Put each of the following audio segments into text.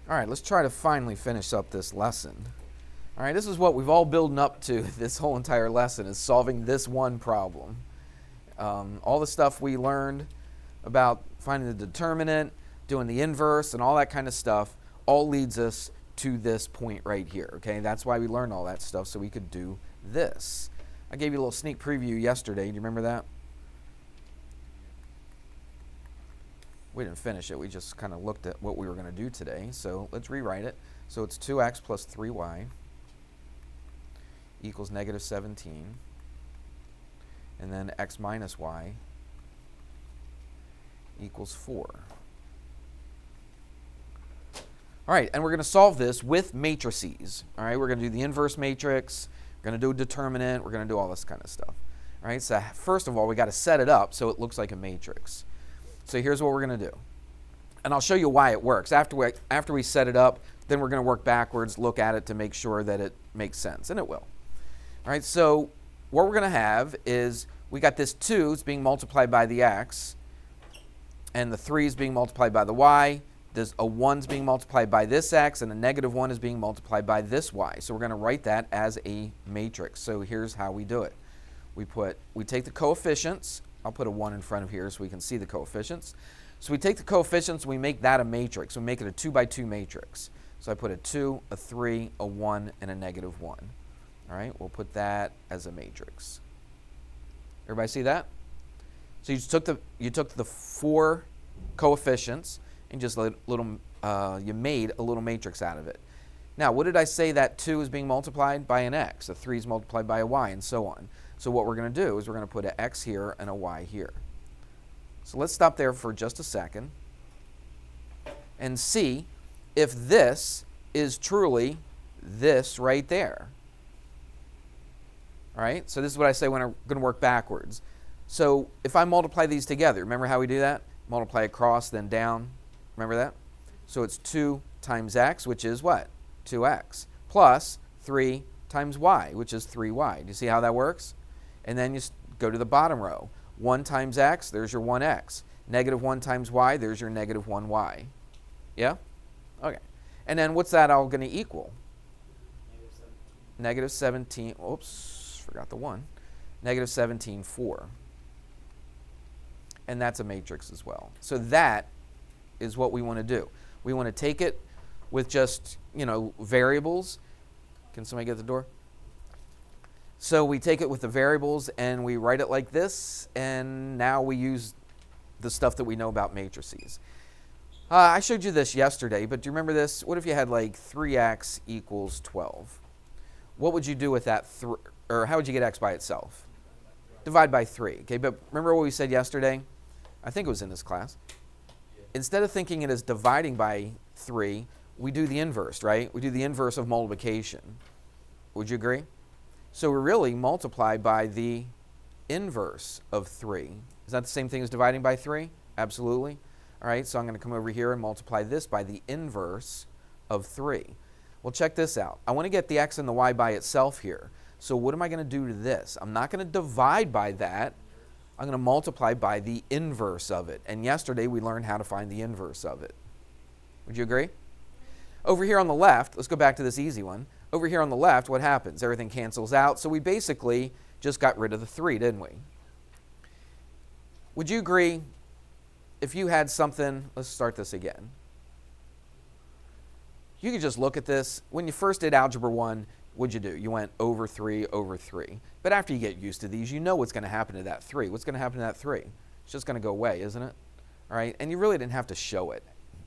All right, let's try to finally finish up this lesson. All right, this is what we've all building up to this whole entire lesson, is solving this one problem. All the stuff we learned about finding the determinant, doing the inverse, and all that kind of stuff all leads us to this point right here, okay? That's why we learned all that stuff, so we could do this. I gave you a little sneak preview yesterday. Do you remember that? We didn't finish it. We just kind of looked at what we were going to do today. So let's rewrite it. So it's 2x plus 3y equals negative 17. And then x minus y equals 4. All right, and we're going to solve this with matrices. All right, we're going to do the inverse matrix. We're going to do a determinant. We're going to do all this kind of stuff. All right, so first of all, we got to set it up so it looks like a matrix. So here's what we're going to do. And I'll show you why it works. After we set it up, then we're going to work backwards, look at it to make sure that it makes sense, and it will. All right, so what we're going to have is we got this 2 is being multiplied by the x, and the 3 is being multiplied by the y. There's a 1 is being multiplied by this x, and a negative 1 is being multiplied by this y. So we're going to write that as a matrix. So here's how we do it. We take the coefficients. I'll put a 1 in front of here so we can see the coefficients. So we take the coefficients, we make that a matrix. We make it a 2 by 2 matrix. So I put a 2, a 3, a 1, and a negative 1. All right, we'll put that as a matrix. Everybody see that? So you took the 4 coefficients and just you made a little matrix out of it. Now, what did I say that 2 is being multiplied by an x, a 3 is multiplied by a y, and so on. So what we're going to do is we're going to put an x here and a y here. So let's stop there for just a second and see if this is truly this right there. All right, so this is what I say when I'm going to work backwards. So if I multiply these together, remember how we do that? Multiply across, then down. Remember that? So it's 2 times x, which is what? 2x, plus 3 times y, which is 3y. Do you see how that works? And then you go to the bottom row. 1 times x, there's your 1x. Negative 1 times y, there's your negative 1y. Yeah? Okay. And then what's that all going to equal? Negative 17. Oops, forgot the 1. Negative 17, 4. And that's a matrix as well. So that is what we want to do. We want to take it with just, variables. Can somebody get the door? So we take it with the variables and we write it like this, and now we use the stuff that we know about matrices. I showed you this yesterday, but do you remember this? What if you had like 3x equals 12? What would you do with that, or how would you get x by itself? Divide by 3. Okay, but remember what we said yesterday? I think it was in this class. Instead of thinking it as dividing by 3, we do the inverse, right? We do the inverse of multiplication. Would you agree? So we really multiply by the inverse of 3. Is that the same thing as dividing by 3? Absolutely. All right, so I'm going to come over here and multiply this by the inverse of 3. Well, check this out. I want to get the x and the y by itself here. So what am I going to do to this? I'm not going to divide by that. I'm going to multiply by the inverse of it. And yesterday we learned how to find the inverse of it. Would you agree? Over here on the left, let's go back to this easy one. Over here on the left, what happens? Everything cancels out. So we basically just got rid of the 3, didn't we? Would you agree if you had something, let's start this again. You could just look at this. When you first did Algebra 1, what'd you do? You went over 3, over 3. But after you get used to these, you know what's going to happen to that 3. What's going to happen to that 3? It's just going to go away, isn't it? All right, and you really didn't have to show it,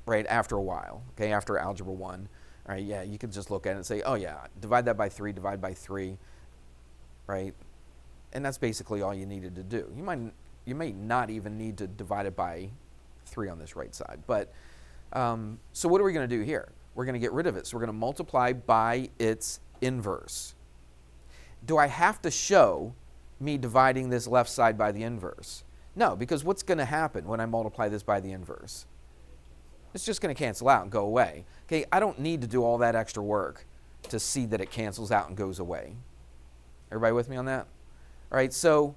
right, after a while, okay, after Algebra 1. All right, yeah, you could just look at it and say, oh, yeah, divide that by 3, divide by 3, right? And that's basically all you needed to do. You may not even need to divide it by 3 on this right side. But so what are we going to do here? We're going to get rid of it. So we're going to multiply by its inverse. Do I have to show me dividing this left side by the inverse? No, because what's going to happen when I multiply this by the inverse? It's just going to cancel out and go away. Okay, I don't need to do all that extra work to see that it cancels out and goes away. Everybody with me on that? All right, so,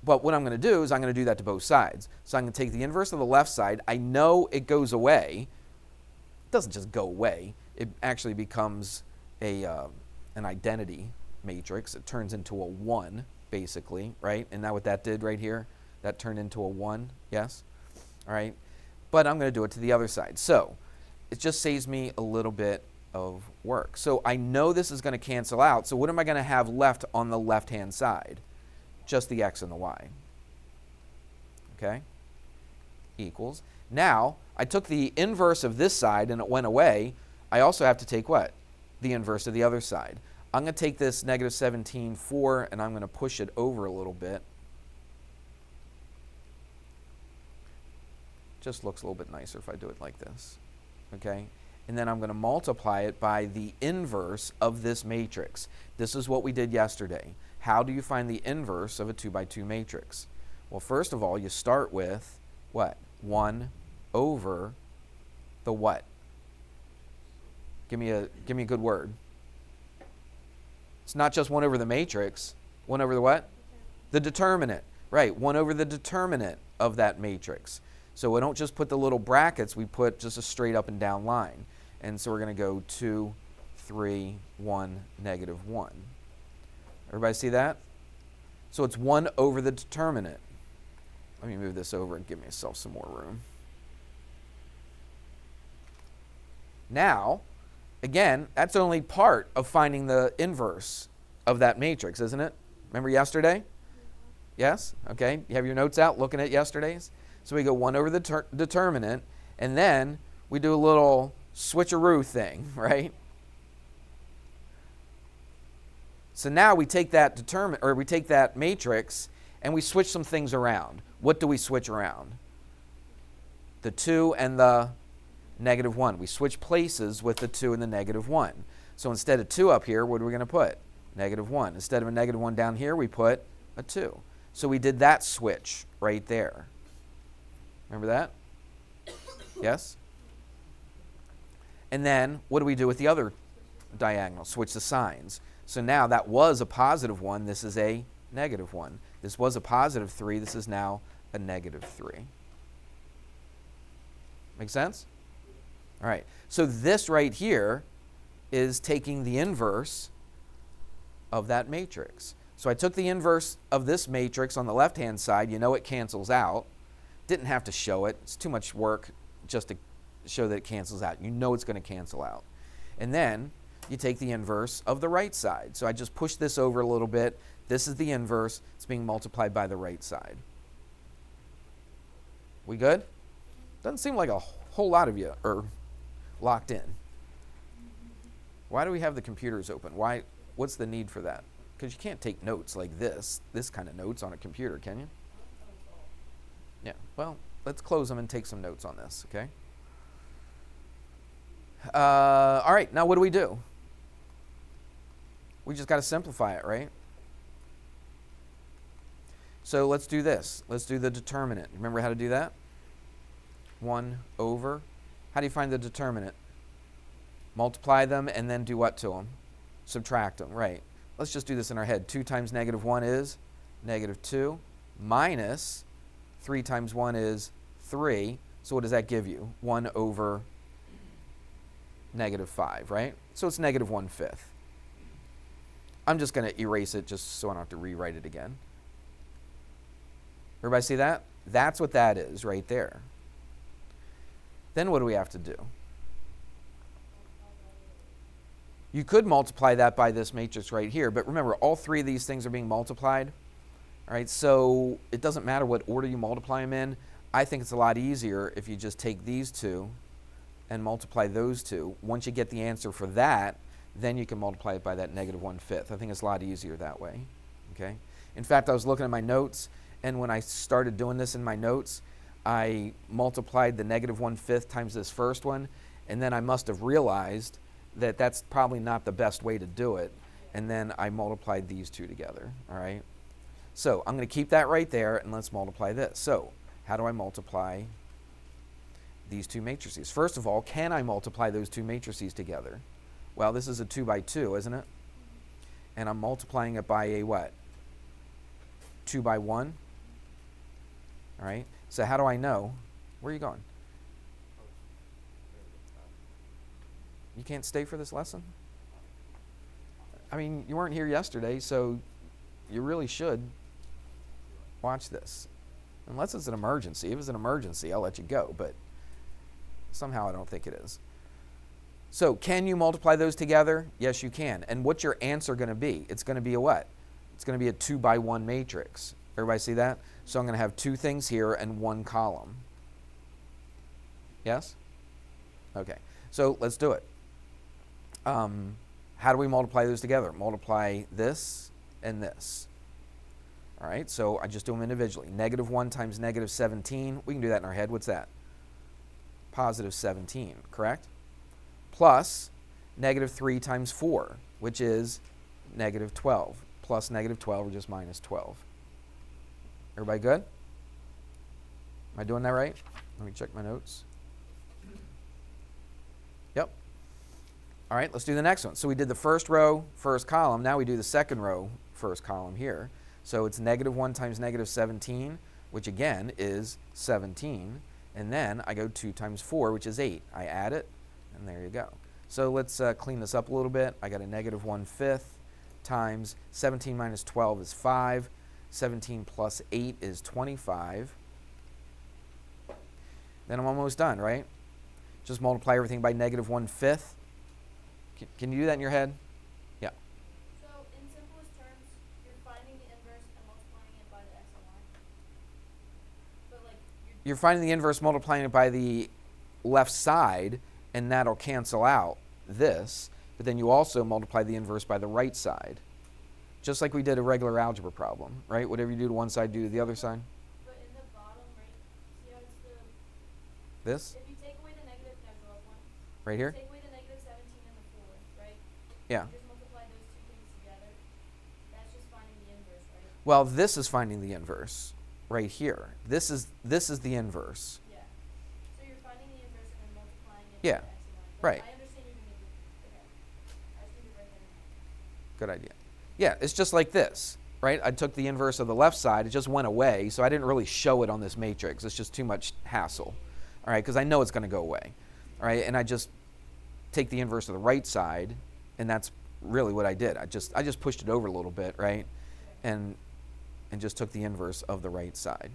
but what I'm going to do is I'm going to do that to both sides. So I'm going to take the inverse of the left side. I know it goes away doesn't just go away. It actually becomes an identity matrix. It turns into a 1, basically, right? And now what that did right here, that turned into a 1, yes? All right, but I'm going to do it to the other side. So it just saves me a little bit of work. So I know this is going to cancel out. So what am I going to have left on the left-hand side? Just the x and the y. Okay? Equals. Now, I took the inverse of this side and it went away. I also have to take what? The inverse of the other side. I'm going to take this negative 17, 4, and I'm going to push it over a little bit. Just looks a little bit nicer if I do it like this. Okay? And then I'm going to multiply it by the inverse of this matrix. This is what we did yesterday. How do you find the inverse of a 2 by 2 matrix? Well, first of all, you start with what? 1 over the what? Give me a good word. It's not just 1 over the matrix. 1 over the what? The determinant. Right, 1 over the determinant of that matrix. So we don't just put the little brackets, we put just a straight up and down line. And so we're going to go 2, 3, 1, negative 1. Everybody see that? So it's 1 over the determinant. Let me move this over and give myself some more room. Now, again, that's only part of finding the inverse of that matrix, isn't it? Remember yesterday? Yes? Okay. You have your notes out looking at yesterday's? So we go 1 over the determinant, and then we do a little switcheroo thing, right? So now we take that matrix and we switch some things around. What do we switch around? The 2 and the negative 1. We switch places with the 2 and the negative 1. So instead of 2 up here, what are we going to put? Negative 1. Instead of a negative 1 down here, we put a 2. So we did that switch right there. Remember that? Yes? And then what do we do with the other diagonal? Switch the signs. So now that was a positive 1. This is a negative 1. This was a positive 3. This is now a negative 3. Make sense? All right. So this right here is taking the inverse of that matrix. So I took the inverse of this matrix on the left-hand side. You know it cancels out. Didn't have to show it. It's too much work just to show that it cancels out. You know it's going to cancel out. And then you take the inverse of the right side. So I just push this over a little bit. This is the inverse. It's being multiplied by the right side. We good? Doesn't seem like a whole lot of you are locked in. Why do we have the computers open? What's the need for that? Because you can't take notes like this kind of notes on a computer, can you? Yeah, well, let's close them and take some notes on this, okay? All right, now what do we do? We just got to simplify it, right? So let's do this. Let's do the determinant. Remember how to do that? 1 over. How do you find the determinant? Multiply them and then do what to them? Subtract them, right. Let's just do this in our head. 2 times negative 1 is negative 2 minus 3 times 1 is 3. So what does that give you? 1 over negative 5, right? So it's negative 1/5. I'm just going to erase it just so I don't have to rewrite it again. Everybody see that? That's what that is right there. Then what do we have to do? You could multiply that by this matrix right here, but remember, all 3 of these things are being multiplied. All right, so it doesn't matter what order you multiply them in. I think it's a lot easier if you just take these 2 and multiply those 2. Once you get the answer for that, then you can multiply it by that negative 1/5. I think it's a lot easier that way. Okay. In fact, I was looking at my notes, and when I started doing this in my notes, I multiplied the negative 1/5 times this first one, and then I must have realized that that's probably not the best way to do it, and then I multiplied these 2 together. All right. So I'm going to keep that right there, and let's multiply this. So how do I multiply these 2 matrices? First of all, can I multiply those 2 matrices together? Well, this is a 2 by 2, isn't it? And I'm multiplying it by a what? 2 by 1. All right. So how do I know? Where are you going? You can't stay for this lesson? I mean, you weren't here yesterday, so you really should watch this. Unless it's an emergency. If it's an emergency, I'll let you go, but somehow I don't think it is. So, can you multiply those together? Yes, you can. And what's your answer going to be? It's going to be a what? It's going to be a 2 by 1 matrix. Everybody see that? So I'm going to have 2 things here and 1 column. Yes? Okay. So let's do it. How do we multiply those together? Multiply this and this. All right, so I just do them individually. -1 times -17. We can do that in our head. What's that? +17, correct? Plus -3 times 4, which is -12. Plus -12, or just -12. Everybody good? Am I doing that right? Let me check my notes. Yep. All right, let's do the next one. So we did the first row, first column. Now we do the second row, first column here. So it's -1 times -17, which again is 17. And then I go 2 times 4, which is 8. I add it, and there you go. So let's clean this up a little bit. I got a -1/5 times 17 minus 12 is 5. 17 plus 8 is 25. Then I'm almost done, right? Just multiply everything by -1/5. Can you do that in your head? Yeah. So in simplest terms, you're finding the inverse and multiplying it by the x and y. But like you're finding the inverse, multiplying it by the left side, and that'll cancel out this. But then you also multiply the inverse by the right side. Just like we did a regular algebra problem, right? Whatever you do to one side, do to the other side. But in the bottom, right, see how it's This? if you take away the negative, no, go up one. Right here? Take away the -17 and the 4, right? Yeah. You just multiply those 2 things together. That's just finding the inverse, right? Well, this is finding the inverse right here. This is the inverse. Yeah. So you're finding the inverse and then multiplying it Yeah. by x and y. Right. I understand you're going to do okay. I just need to write that in. Good idea. Yeah, it's just like this, right? I took the inverse of the left side. It just went away, so I didn't really show it on this matrix. It's just too much hassle, all right, because I know it's going to go away, all right? And I just take the inverse of the right side, and that's really what I did. I just pushed it over a little bit, right, and just took the inverse of the right side,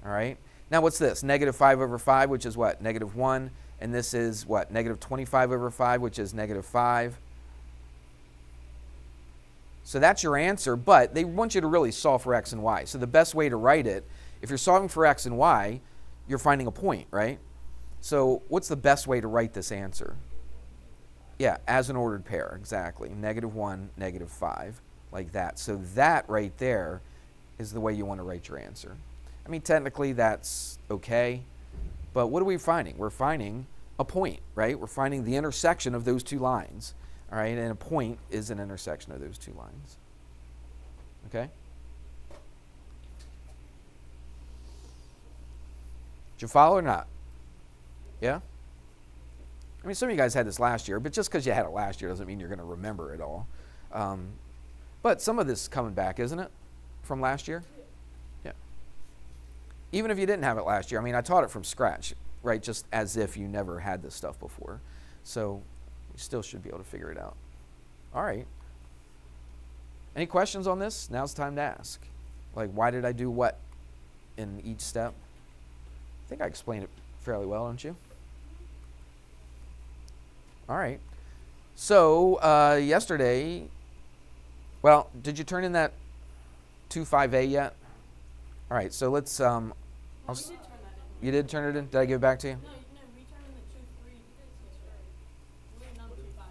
all right? Now what's this? -5/5, which is what? -1, and this is what? -25/5, which is -5. So that's your answer, but they want you to really solve for x and y. So the best way to write it, if you're solving for x and y, you're finding a point, right? So what's the best way to write this answer? Yeah, as an ordered pair, exactly. -1, -5, like that. So that right there is the way you want to write your answer. I mean, technically that's okay, but what are we finding? We're finding a point, right? We're finding the intersection of those 2 lines. All right, and a point is an intersection of those 2 lines. Okay? Did you follow or not? Yeah? I mean, some of you guys had this last year, but just because you had it last year doesn't mean you're going to remember it all. But some of this is coming back, isn't it? From last year? Yeah. Even if you didn't have it last year, I mean, I taught it from scratch, right? Just as if you never had this stuff before. So you still should be able to figure it out. All right. Any questions on this? Now's the time to ask. Like, why did I do what in each step? I think I explained it fairly well, don't you? All right. So yesterday, well, did you turn in that 2.5a yet? All right, so let's, We did turn that in. you did turn it in? Did I give it back to you? No, we turned in the 2.3 yesterday. We didn't know the 2.5.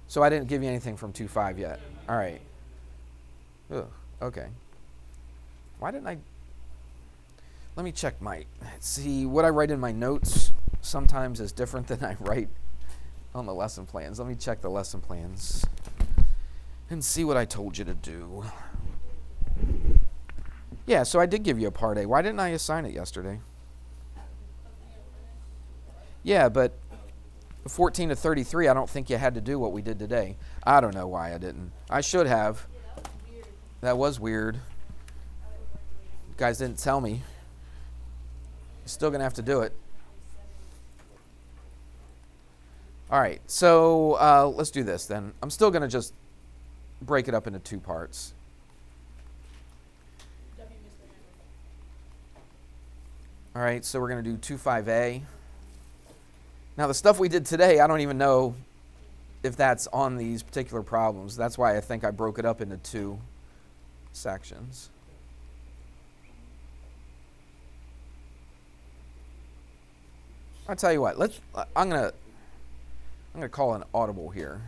So I didn't give you anything from 2.5 yet. All right. Ugh, okay. Why didn't I? Let me check see, what I write in my notes sometimes is different than I write on the lesson plans. Let me check the lesson plans and see what I told you to do. Yeah, so I did give you a part A. Why didn't I assign it yesterday? Yeah, but 14 to 33, I don't think you had to do what we did today. I don't know why I didn't. I should have. That was weird. You guys didn't tell me. You're still going to have to do it. All right, so let's do this then. I'm still going to just break it up into two parts. All right, so we're going to do 2.5a. Now, the stuff we did today, I don't even know if that's on these particular problems. That's why I think I broke it up into two sections. I'll tell you what. I'm gonna call an audible here.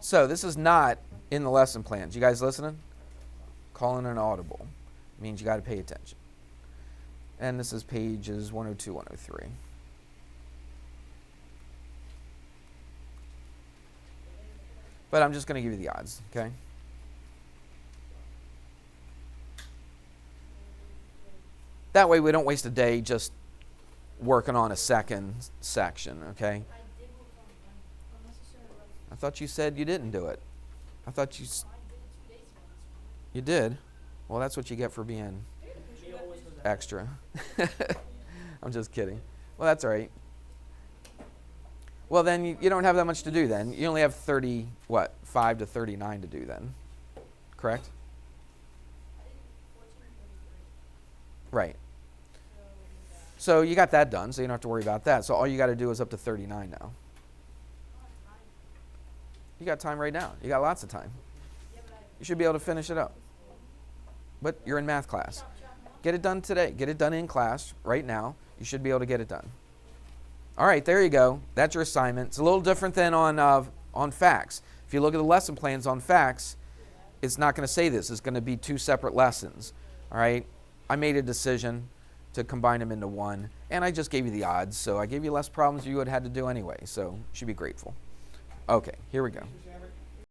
So this is not in the lesson plans. You guys listening? Calling an audible means you got to pay attention. And this is pages 102, 103. But I'm just going to give you the odds, okay? That way we don't waste a day just working on a second section, okay? I thought you said you didn't do it. I thought you did. Well, that's what you get for being extra. I'm just kidding. Well, that's all right. Well, then you don't have that much to do then. You only have 5 to 39 to do then. Correct? Right. So you got that done, so you don't have to worry about that. So all you got to do is up to 39 now. You got time right now. You got lots of time. You should be able to finish it up. But you're in math class. Get it done today. Get it done in class right now. You should be able to get it done. All right, there you go. That's your assignment. It's a little different than on facts. If you look at the lesson plans on facts, it's not going to say this. It's going to be two separate lessons. All right? I made a decision to combine them into one, and I just gave you the odds. So I gave you less problems you would have had to do anyway. So you should be grateful. Okay, here we go.